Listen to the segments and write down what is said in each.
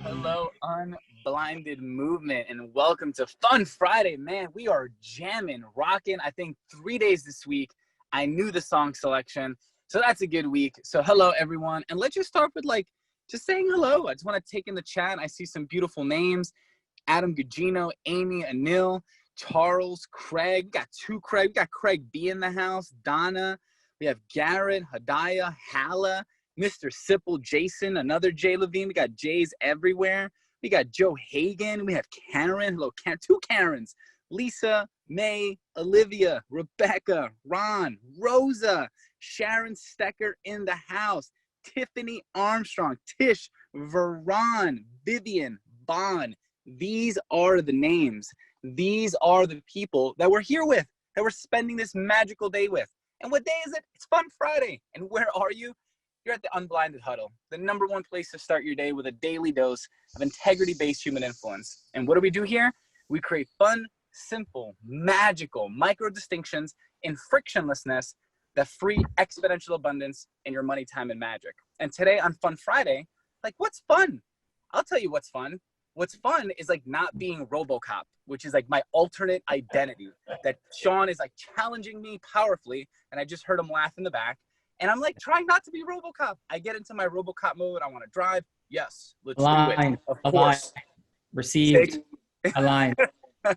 Hello, Unblinded Movement, and welcome to Fun Friday. Man, we are jamming, rocking. I think 3 days this week. I knew the song selection, so that's a good week. So hello, everyone. And let's just start with just saying hello. I just want to take in the chat. I see some beautiful names. Adam Gugino, Amy, Anil, Charles, Craig. We got two Craig. We got Craig B in the house, Donna. We have Garrett, Hadaya, Hala, Mr. Sipple, Jason, another Jay Levine. We got Jays everywhere. We got Joe Hagan. We have Karen. Hello, Karen. Two Karens. Lisa, May, Olivia, Rebecca, Ron, Rosa, Sharon Stecker in the house, Tiffany Armstrong, Tish, Veron, Vivian, Bon. These are the names. These are the people that we're here with, that we're spending this magical day with. And what day is it? It's Fun Friday. And where are you? You're at the Unblinded Huddle, the #1 place to start your day with a daily dose of integrity-based human influence. And what do we do here? We create fun, simple, magical micro distinctions in frictionlessness that free exponential abundance in your money, time, and magic. And today on Fun Friday, what's fun? I'll tell you what's fun. What's fun is not being RoboCop, which is my alternate identity that Sean is challenging me powerfully. And I just heard him laugh in the back. And I'm trying not to be RoboCop. I get into my RoboCop mode. I want to drive. Yes, let's do it. Of course. Received. Aligned.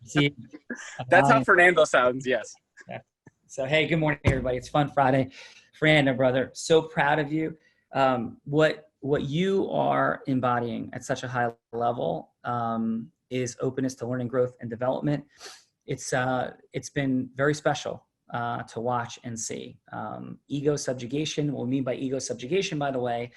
Received. That's how Fernando sounds. Yes. Yeah. So, hey, good morning, everybody. It's Fun Friday. Fernando, brother, so proud of you. What you are embodying at such a high level is openness to learning, growth, and development. It's been very special to watch and see. Ego subjugation. What we mean by ego subjugation, by the way,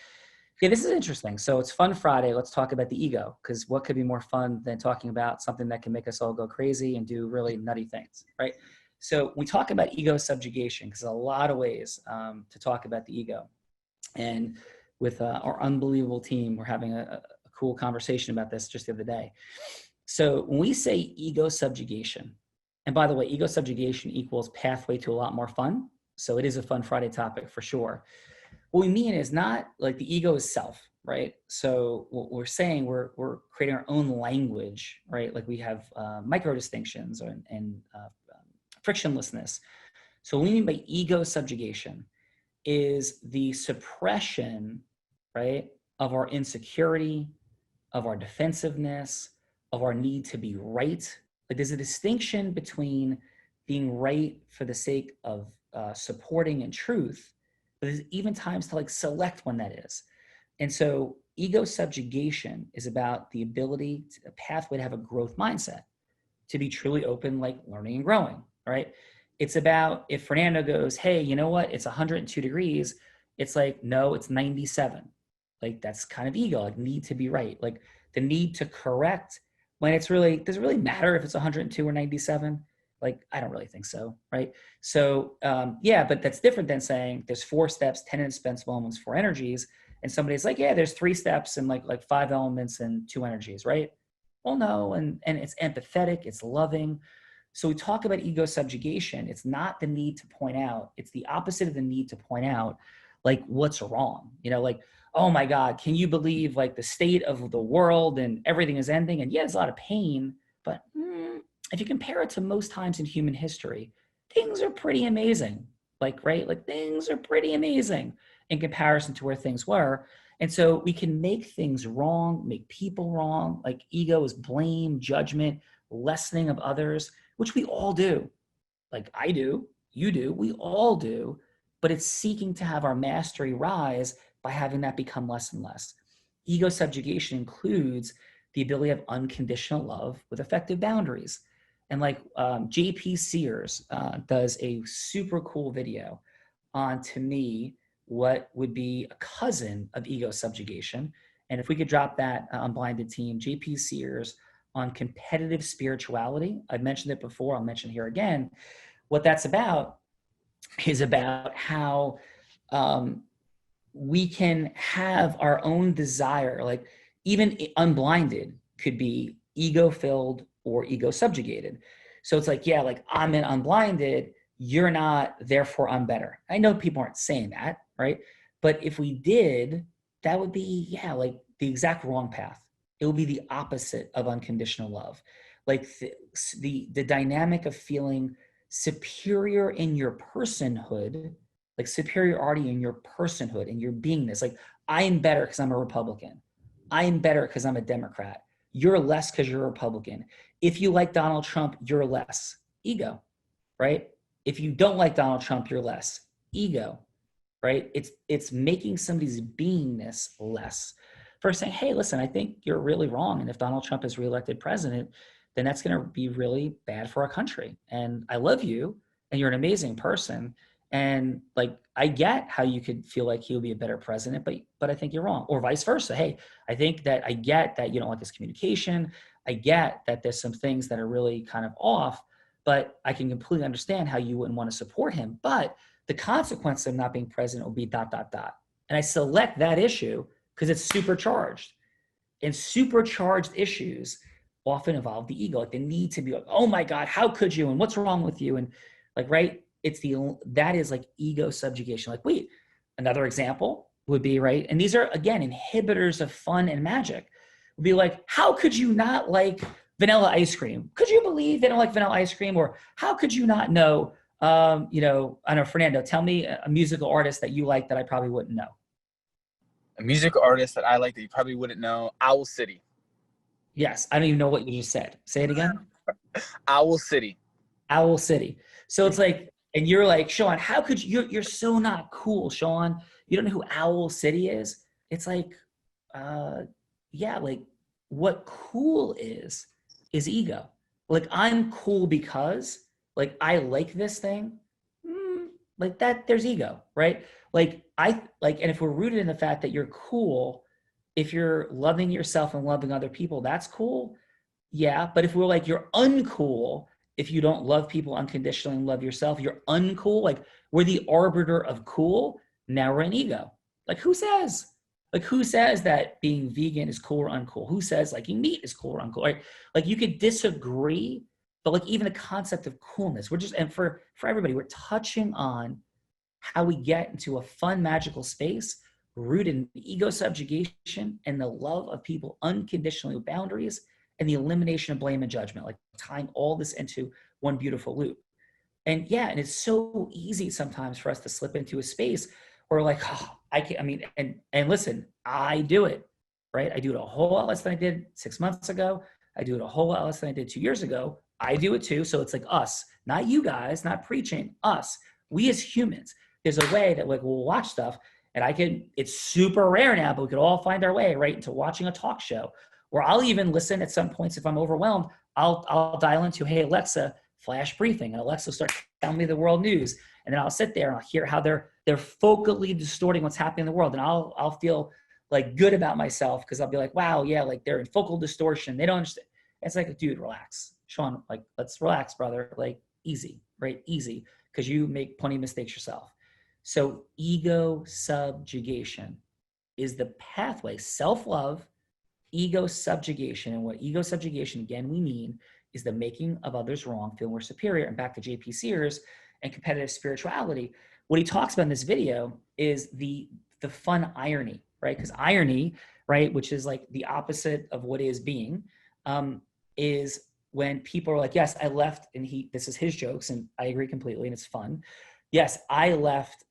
yeah, this is interesting. So it's Fun Friday. Let's talk about the ego, because what could be more fun than talking about something that can make us all go crazy and do really nutty things, right? So we talk about ego subjugation because there's a lot of ways to talk about the ego. And with our unbelievable team, we're having a cool conversation about this just the other day. So when we say ego subjugation, and by the way, ego subjugation equals pathway to a lot more fun. So it is a Fun Friday topic for sure. What we mean is not the ego is self, right? So what we're saying, we're creating our own language, right? We have micro distinctions and frictionlessness. So what we mean by ego subjugation is the suppression, right, of our insecurity, of our defensiveness, of our need to be right. There's a distinction between being right for the sake of supporting and truth, but there's even times to select when that is. And so ego subjugation is about the ability, a pathway to have a growth mindset, to be truly open, learning and growing, right? It's about if Fernando goes, hey, you know what? It's 102 degrees. It's no, it's 97. That's kind of ego, need to be right. The need to correct when it's really, does it really matter if it's 102 or 97? I don't really think so, right? So yeah, but that's different than saying there's 4 steps, 10 indispensable elements, 4 energies. And somebody's yeah, there's 3 steps and like 5 elements and 2 energies, right? Well, no, and it's empathetic, it's loving. So we talk about ego subjugation. It's not the need to point out. It's the opposite of the need to point out, what's wrong. Oh my God, can you believe the state of the world and everything is ending? And yeah, there's a lot of pain, but if you compare it to most times in human history, things are pretty amazing. Right? Things are pretty amazing in comparison to where things were. And so we can make things wrong, make people wrong. Ego is blame, judgment, lessening of others, which we all do. I do, you do, we all do, but it's seeking to have our mastery rise by having that become less and less. Ego subjugation includes the ability of unconditional love with effective boundaries. And J.P. Sears does a super cool video on, to me, what would be a cousin of ego subjugation. And if we could drop that on Blinded Team, J.P. Sears on competitive spirituality. I've mentioned it before, I'll mention here again. What that's about is about how we can have our own desire, even unblinded could be ego-filled or ego-subjugated. So it's yeah, I'm in unblinded, you're not, therefore I'm better. I know people aren't saying that, right? But if we did, that would be, yeah, the exact wrong path. it will be the opposite of unconditional love. Like the dynamic of feeling superior in your personhood, like superiority in your personhood and your beingness. Like, I'm better because I'm a Republican. I'm better because I'm a Democrat. You're less because you're a Republican. If you like Donald Trump, you're less. Ego, right? If you don't like Donald Trump, you're less. Ego, right? It's making somebody's beingness less. First saying, hey, listen, I think you're really wrong. And if Donald Trump is reelected president, then that's going to be really bad for our country. And I love you, and you're an amazing person. And like, I get how you could feel like he'll be a better president, but I think you're wrong. Or vice versa. Hey, I think that I get that you don't like this communication. I get that there's some things that are really kind of off, but I can completely understand how you wouldn't want to support him. But the consequence of not being president will be ... And I select that issue because it's supercharged. And supercharged issues often involve the ego. Like, the need to be like, oh my God, how could you? And what's wrong with you? And like, right, that is like ego subjugation. Like, wait, another example would be, right, and these are, again, inhibitors of fun and magic, would be like, how could you not like vanilla ice cream? Could you believe they don't like vanilla ice cream? Or how could you not know, I know, Fernando, tell me a musical artist that you like that I probably wouldn't know. A music artist that I like that you probably wouldn't know, Owl City. Yes, I don't even know what you just said. Say it again. Owl City. Owl City. So it's like, and you're like, Sean, how could you're so not cool, Sean. You don't know who Owl City is? It's like, yeah, like, what cool is ego. Like, I'm cool because, like, I like this thing. Like that, there's ego, right? Like, and if we're rooted in the fact that you're cool, if you're loving yourself and loving other people, that's cool. Yeah. But if we're like, you're uncool, if you don't love people unconditionally and love yourself, you're uncool. Like, we're the arbiter of cool. Now we're in ego. Like, who says? Like, who says that being vegan is cool or uncool? Who says like eating meat is cool or uncool? Right? Like, you could disagree, but like, even the concept of coolness, we're just, and for everybody, we're touching on how we get into a fun, magical space rooted in ego subjugation and the love of people unconditionally with boundaries and the elimination of blame and judgment, like tying all this into one beautiful loop. And yeah, and it's so easy sometimes for us to slip into a space where like, oh, I can't, I mean, and listen, I do it, right? I do it a whole lot less than I did 6 months ago. I do it a whole lot less than I did 2 years ago. I do it too. So it's like us, not you guys, not preaching, us. We as humans, there's a way that like we'll watch stuff, and it's super rare now, but we could all find our way right into watching a talk show, or I'll even listen at some points if I'm overwhelmed. I'll dial into, hey, Alexa, flash briefing, and Alexa will start telling me the world news. And then I'll sit there and I'll hear how they're focally distorting what's happening in the world. And I'll feel like good about myself because I'll be like, wow, yeah, like they're in focal distortion. They don't understand. It's like, dude, relax. Sean, like, let's relax, brother. Like, easy, right? Easy. Because you make plenty of mistakes yourself. So ego subjugation is the pathway, self-love, ego subjugation. And what ego subjugation, again, we mean is the making of others wrong, feel more superior. And back to JP Sears and competitive spirituality. What he talks about in this video is the fun irony, right? Because irony, right, which is like the opposite of what is being, is when people are like, yes, I left, and this is his jokes, and I agree completely, and it's fun. Yes, I left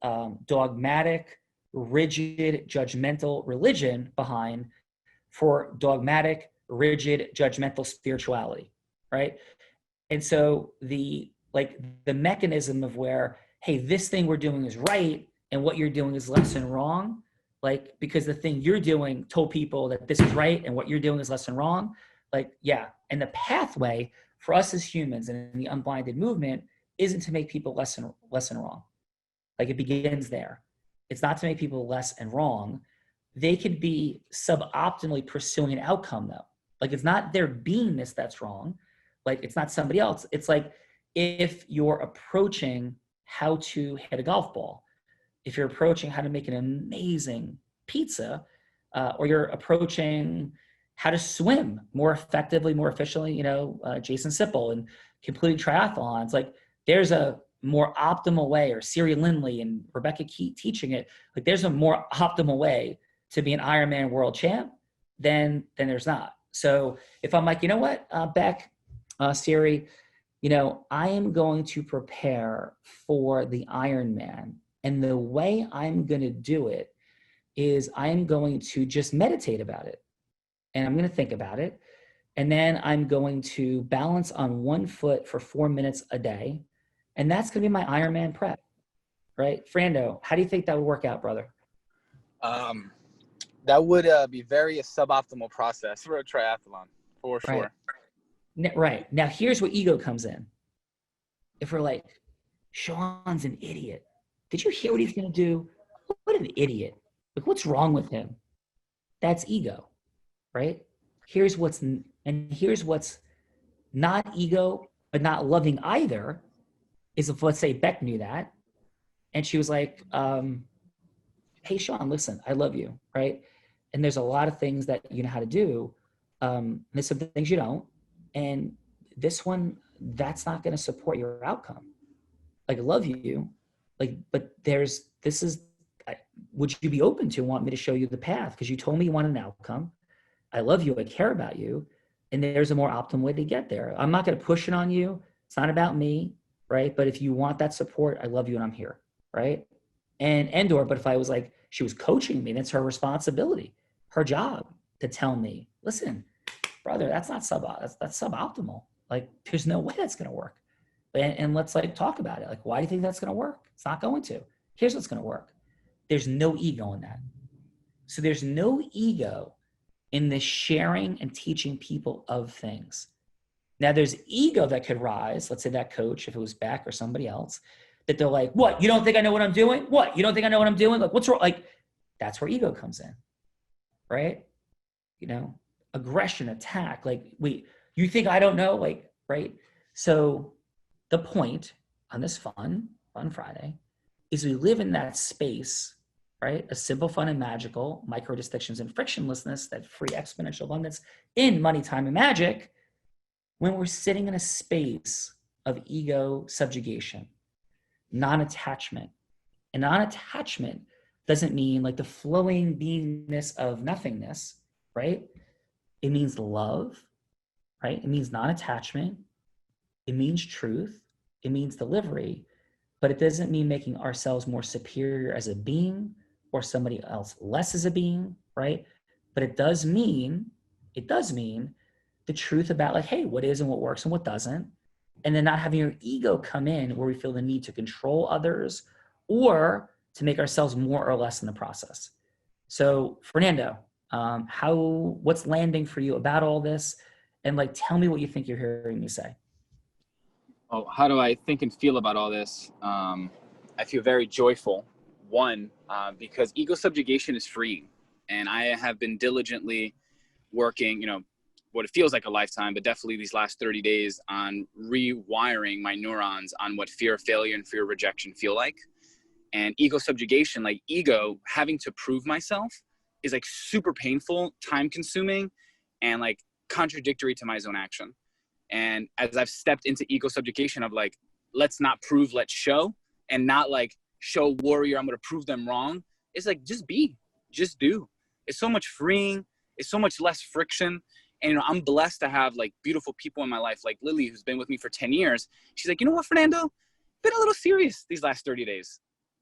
dogmatic, rigid, judgmental religion behind for dogmatic, rigid, judgmental spirituality, right? And so the mechanism of where, hey, this thing we're doing is right, and what you're doing is less and wrong, like, because the thing you're doing told people that this is right, and what you're doing is less and wrong, like, yeah. And the pathway for us as humans and in the unblinded movement isn't to make people less and wrong. Like, it begins there. It's not to make people less and wrong. They could be suboptimally pursuing an outcome though. Like, it's not their beingness that's wrong. Like, it's not somebody else. It's like, if you're approaching how to hit a golf ball, if you're approaching how to make an amazing pizza, or you're approaching how to swim more effectively, more efficiently, Jason Sipple and completing triathlons, like, there's a more optimal way, or Siri Lindley and Rebecca Keat teaching it. Like, there's a more optimal way to be an Ironman world champ than there's not. So if I'm like, you know what, Beck, Siri, I am going to prepare for the Ironman. And the way I'm going to do it is I'm going to just meditate about it. And I'm going to think about it. And then I'm going to balance on one foot for 4 minutes a day. And that's going to be my Ironman prep, right? Fernando, how do you think that would work out, brother? That would be very a suboptimal process for a triathlon, for sure. Right. Now, here's where ego comes in. If we're like, Sean's an idiot. Did you hear what he's going to do? What an idiot. Like, what's wrong with him? That's ego, right? Here's what's not ego, but not loving either, is if, let's say, Beck knew that. And she was like, hey, Sean, listen, I love you, right? And there's a lot of things that you know how to do. There's some things you don't. And this one, that's not going to support your outcome. Like, I love you. Like, but would you be open to want me to show you the path? Because you told me you want an outcome. I love you. I care about you. And there's a more optimal way to get there. I'm not going to push it on you. It's not about me, right? But if you want that support, I love you and I'm here, right? But if I was like, she was coaching me, that's her responsibility, her job to tell me, listen, brother, that's not that's suboptimal. Like, there's no way that's going to work. And let's like talk about it. Like, why do you think that's going to work? It's not going to. Here's what's going to work. There's no ego in that. So there's no ego in the sharing and teaching people of things. Now there's ego that could rise. Let's say that coach, if it was Beck or somebody else, that they're like, what? You don't think I know what I'm doing? What? You don't think I know what I'm doing? Like, what's wrong? Like, that's where ego comes in, right? Aggression, attack. Like, you think I don't know? Like, right? So the point on this fun Friday is we live in that space, right? A simple, fun, and magical, micro distinctions and frictionlessness, that free exponential abundance in money, time, and magic, when we're sitting in a space of ego subjugation, non-attachment. And non-attachment doesn't mean like the flowing beingness of nothingness, right? It means love, right? It means non-attachment. It means truth. It means delivery. But it doesn't mean making ourselves more superior as a being or somebody else less as a being, right? But it does mean the truth about like, hey, what is and what works and what doesn't. And then not having your ego come in where we feel the need to control others or to make ourselves more or less in the process. So Fernando, what's landing for you about all this? And like, tell me what you think you're hearing me say. Oh, how do I think and feel about all this? I feel very joyful. One, because ego subjugation is freeing. And I have been diligently working, what it feels like a lifetime, but definitely these last 30 days on rewiring my neurons on what fear of failure and fear of rejection feel like. And ego subjugation, like ego having to prove myself, is like super painful, time consuming, and like contradictory to my own action. And as I've stepped into ego subjugation of like, let's not prove, let's show, and not like show warrior, I'm going to prove them wrong. It's like, just be, just do. It's so much freeing. It's so much less friction. And, I'm blessed to have like beautiful people in my life, like Lily, who's been with me for 10 years. She's like, you know what, Fernando, been a little serious these last 30 days.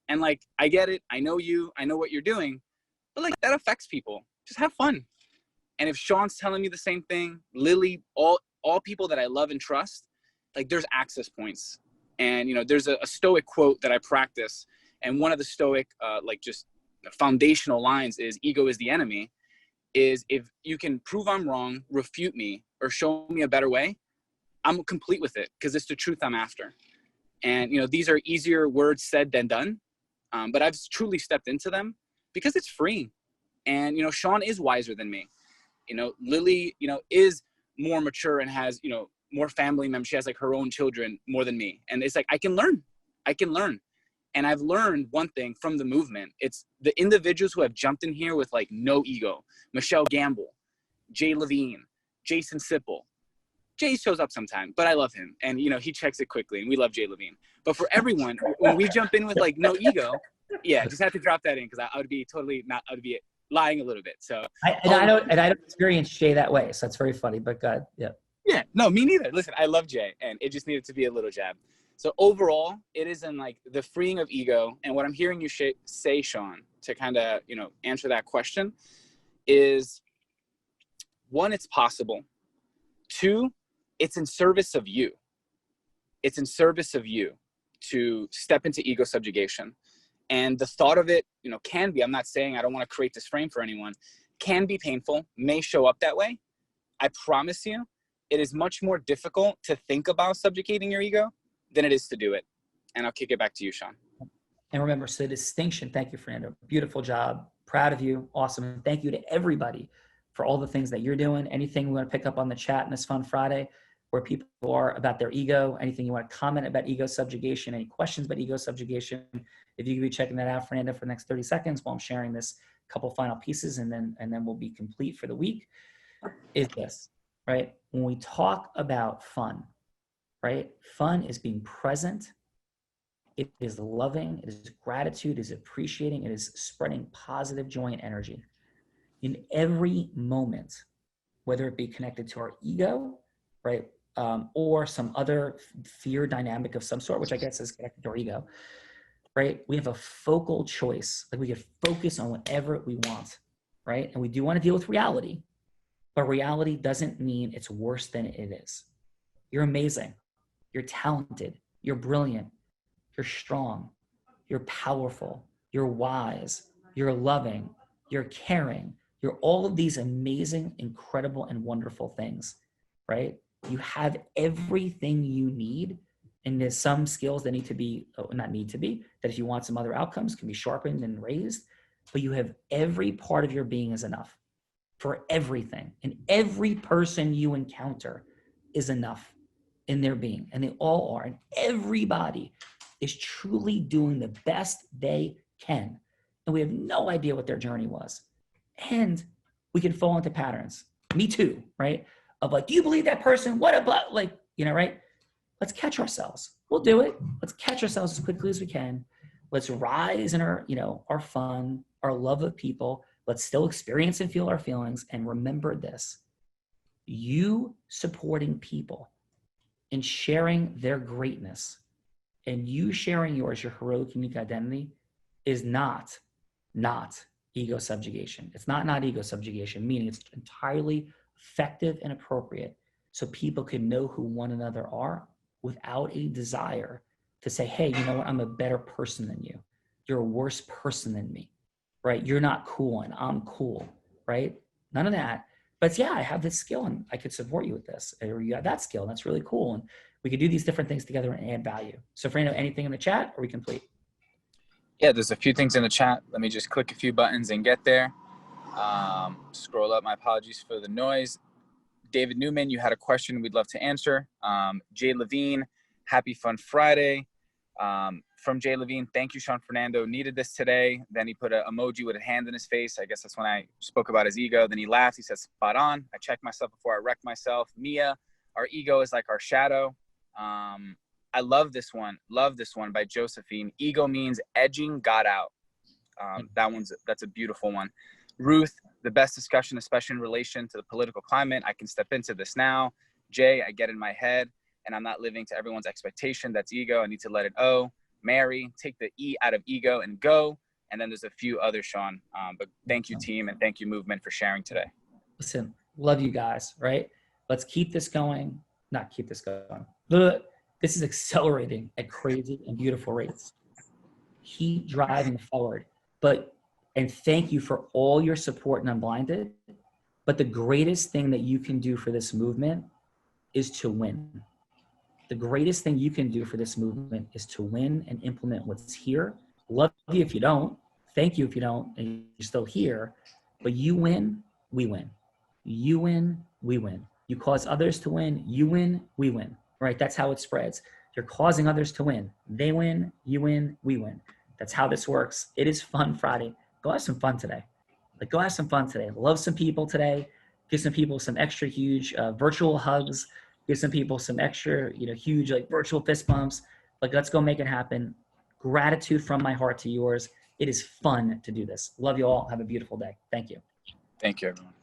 And like, I get it. I know you, I know what you're doing, but like that affects people. Just have fun. And if Sean's telling me the same thing, Lily, all people that I love and trust, like there's access points. And, there's a Stoic quote that I practice. And one of the Stoic, like just foundational lines is ego is the enemy, is if you can prove I'm wrong, refute me, or show me a better way, I'm complete with it because it's the truth I'm after. And, these are easier words said than done. But I've truly stepped into them because it's freeing. And, Sean is wiser than me. Lily, is more mature and has, more family members. She has like her own children more than me. And it's like, I can learn. And I've learned one thing from the movement. It's the individuals who have jumped in here with like no ego. Michelle Gamble, Jay Levine, Jason Sipple. Jay shows up sometime, but I love him. And, he checks it quickly and we love Jay Levine. But for everyone, when we jump in with like no ego, yeah, just have to drop that in because I would be totally not, I would be lying a little bit. So I don't experience Jay that way, so that's very funny. But God, yeah. Yeah, no, me neither. Listen, I love Jay, and it just needed to be a little jab. So overall, it is in like the freeing of ego, and what I'm hearing you say, Sean, to kind of answer that question is, one, it's possible. Two, it's in service of you. It's in service of you to step into ego subjugation. And the thought of it, can be, I'm not saying I don't want to create this frame for anyone, can be painful, may show up that way. I promise you, it is much more difficult to think about subjugating your ego than it is to do it. And I'll kick it back to you, Sean. And remember, so distinction, thank you, Fernando. Beautiful job. Proud of you. Awesome. And thank you to everybody for all the things that you're doing. Anything we want to pick up on the chat in this Fun Friday, where people are about their ego, anything you want to comment about ego subjugation, any questions about ego subjugation, if you could be checking that out, Fernando, for the next 30 seconds while I'm sharing this couple final pieces, and then we'll be complete for the week, is this, right? When we talk about fun, right? Fun is being present. It is loving. It is gratitude. It is appreciating. It is spreading positive joy and energy in every moment, whether it be connected to our ego, right? Or some other fear dynamic of some sort, which I guess is connected to our ego, right? We have a focal choice. Like we can focus on whatever we want, right? And we do want to deal with reality, but reality doesn't mean it's worse than it is. You're amazing. You're talented. You're brilliant. You're strong. You're powerful. You're wise. You're loving. You're caring. You're all of these amazing, incredible, and wonderful things, right? You have everything you need. And there's some skills that need to be, not need to be, that if you want some other outcomes can be sharpened and raised, but you have every part of your being is enough for everything. And every person you encounter is enough in their being, and they all are. And everybody is truly doing the best they can. And we have no idea what their journey was. And we can fall into patterns. Me too, right? Of like, do you believe that person? What about, like, right? Let's catch ourselves. We'll do it. Let's catch ourselves as quickly as we can. Let's rise in our, our fun, our love of people. Let's still experience and feel our feelings. And remember this, you supporting people and sharing their greatness and you sharing yours, your heroic, unique identity, is not ego subjugation. It's not ego subjugation, meaning it's entirely effective and appropriate so people can know who one another are without a desire to say, hey, you know what? I'm a better person than you. You're a worse person than me, right? You're not cool and I'm cool, right? None of that. But yeah, I have this skill and I could support you with this. Or you have that skill and that's really cool. And we could do these different things together and add value. So Fernando, anything in the chat? Or are we complete? Yeah, there's a few things in the chat. Let me just click a few buttons and get there. Scroll up. My apologies for the noise. David Newman, you had a question we'd love to answer. Jay Levine, happy Fun Friday. From Jay Levine, thank you, Sean Fernando. Needed this today. Then he put an emoji with a hand in his face. I guess that's when I spoke about his ego. Then he laughed. He says, spot on. I check myself before I wreck myself. Mia, our ego is like our shadow. I love this one by Josephine. Ego means edging God out. That's a beautiful one. Ruth, the best discussion, especially in relation to the political climate. I can step into this now. Jay, I get in my head and I'm not living to everyone's expectation. That's ego. I need to let it go. Mary, take the E out of ego and go. And then there's a few others, Sean. But thank you, team, and thank you, movement, for sharing today. Listen, love you guys, right? Let's keep this going. Not keep this going. This is accelerating at crazy and beautiful rates. Keep driving forward. And thank you for all your support in Unblinded. But the greatest thing that you can do for this movement is to win. The greatest thing you can do for this movement is to win and implement what's here. Love you if you don't. Thank you if you don't, and you're still here. But you win, we win. You win, we win. You cause others to win, you win, we win. Right? That's how it spreads. You're causing others to win. They win, you win, we win. That's how this works. It is Fun Friday. Go have some fun today. Go have some fun today. Love some people today. Give some people some extra huge virtual hugs. Give some people some extra, huge virtual fist bumps. Let's go make it happen. Gratitude from my heart to yours. It is fun to do this. Love you all. Have a beautiful day. Thank you. Thank you, everyone.